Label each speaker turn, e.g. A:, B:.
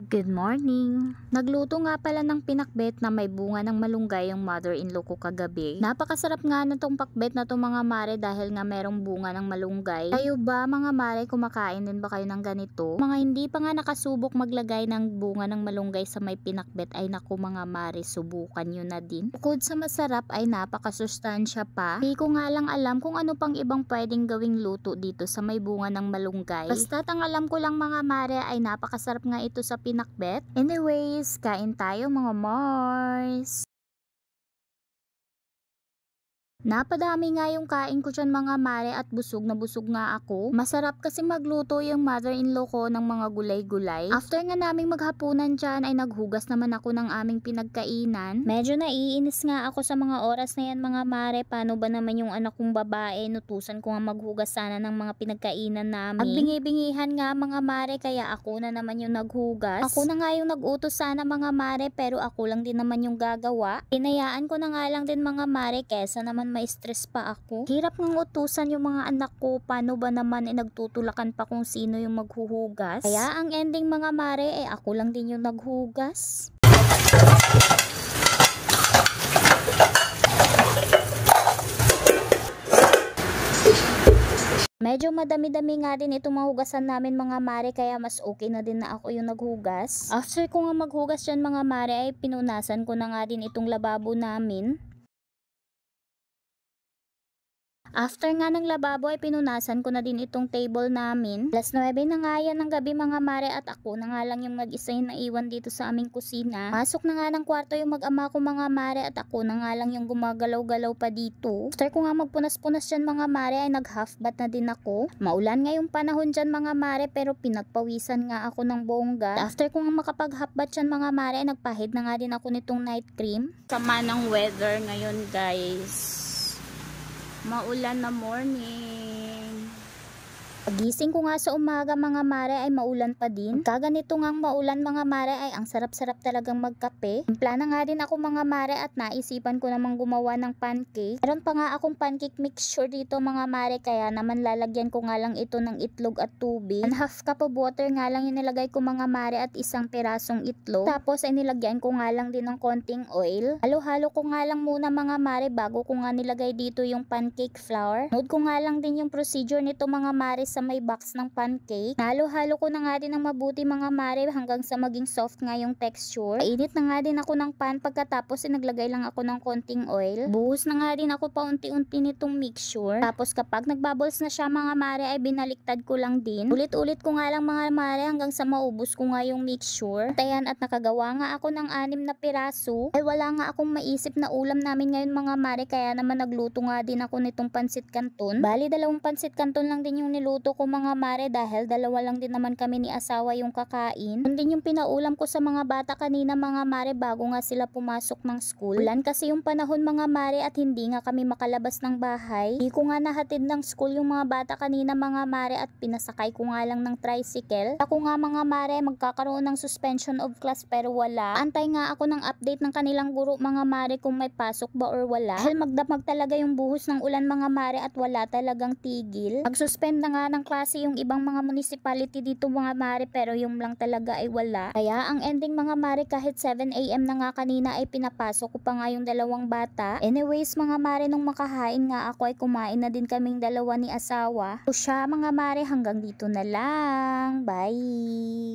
A: Good morning! Nagluto nga pala ng pinakbet na may bunga ng malunggay yung mother-in-law ko kagabi. Napakasarap nga na tong pakbet na to mga mare dahil nga merong bunga ng malunggay. Kayo ba mga mare, kumakain din ba kayo ng ganito? Mga hindi pa nga nakasubok maglagay ng bunga ng malunggay sa may pinakbet ay naku mga mare, subukan nyo na din. Bukod sa masarap ay napakasustansya pa. Hindi ko nga lang alam kung ano pang ibang pwedeng gawing luto dito sa may bunga ng malunggay. Basta't ang alam ko lang mga mare ay napakasarap nga ito sa pinakbet. Anyways, kain tayo mga Mars! Napadami nga yung kain ko dyan mga mare at busog na busog nga ako. Masarap kasi magluto yung mother-in-law ko ng mga gulay-gulay. After nga naming maghapunan dyan ay naghugas naman ako ng aming pinagkainan. Medyo naiinis nga ako sa mga oras na yan mga mare. Paano ba naman yung anak kong babae? Nutusan ko nga maghugas sana ng mga pinagkainan namin. At bingi-bingihan nga mga mare kaya ako na naman yung naghugas. Ako na nga yung nagutos sana mga mare pero ako lang din naman yung gagawa. Hinayaan ko na nga lang din mga mare kesa naman may stress pa ako. Hirap ng utusan yung mga anak ko. Paano ba naman nagtutulakan pa kung sino yung maghuhugas? Kaya ang ending mga mare ako lang din yung naghugas. Medyo madami-dami nga din itong mahugasan namin mga mare kaya mas okay na din na ako yung naghugas. After ko nga maghugas yan mga mare ay pinunasan ko na nga din itong lababo namin. After nga ng lababo ay pinunasan ko na din itong table namin. Alas 9 na nga yan ng gabi mga mare at ako na nga lang yung mag-isa yung naiwan dito sa aming kusina. Pasok na nga ng kwarto yung mag-ama ko mga mare at ako na nga lang yung gumagalaw-galaw pa dito. After ko nga magpunas-punas dyan mga mare ay nag-half bath na din ako. Maulan nga yung panahon dyan mga mare pero pinagpawisan nga ako ng bongga. After ko nga makapag-half bath dyan mga mare ay nagpahid na nga din ako nitong night cream. Sama ng weather ngayon guys. Maulan na morning. Pagising ko nga sa umaga mga mare ay maulan pa din. Kaganito ngang maulan mga mare ay ang sarap-sarap talagang magkape. Timpla na nga din ako mga mare at naisipan ko namang gumawa ng pancake. Meron pa nga akong pancake mixture dito mga mare kaya naman lalagyan ko nga lang ito ng itlog at tubig. 1/2 cup of water nga lang yung nilagay ko mga mare at isang pirasong itlog. Tapos ay nilagyan ko nga lang din ng konting oil. Halo-halo ko nga lang muna mga mare bago ko nga nilagay dito yung pancake flour. Nood ko nga lang din yung procedure nito mga mare sa may box ng pancake. Halo-halo ko na nga din ng mabuti mga mare hanggang sa maging soft nga yung texture. Painit na nga din ako ng pan pagkatapos naglagay lang ako ng konting oil. Buhos na nga din ako paunti-unti nitong mixture. Tapos kapag nagbubbles na siya mga mare ay binaliktad ko lang din. Ulit-ulit ko nga lang mga mare hanggang sa maubos ko nga yung mixture. At ayan at nakagawa nga ako ng 6 na piraso. Ay wala nga akong maisip na ulam namin ngayon mga mare kaya naman nagluto nga din ako nitong pansit canton. Bali 2 pansit canton lang din yung niluto ko mga mare dahil 2 lang din naman kami ni asawa yung kakain. Yun din yung pinaulam ko sa mga bata kanina mga mare bago nga sila pumasok ng school. Ulan kasi yung panahon mga mare at hindi nga kami makalabas ng bahay. Hindi ko nga nahatid ng school yung mga bata kanina mga mare at pinasakay ko nga lang ng tricycle. Ako nga mga mare magkakaroon ng suspension of class pero wala. Antay nga ako ng update ng kanilang guro mga mare kung may pasok ba or wala. Dahil magdamag talaga yung buhos ng ulan mga mare at wala talagang tigil. Mag-suspend na nga ng klase yung ibang mga municipality dito mga mare pero yung lang talaga ay wala. Kaya ang ending mga mare kahit 7 AM na nga kanina ay pinapasok ko pa nga yung 2 bata. Anyways mga mare nung makahain nga ako ay kumain na din kaming 2 ni asawa. So siya mga mare hanggang dito na lang. Bye!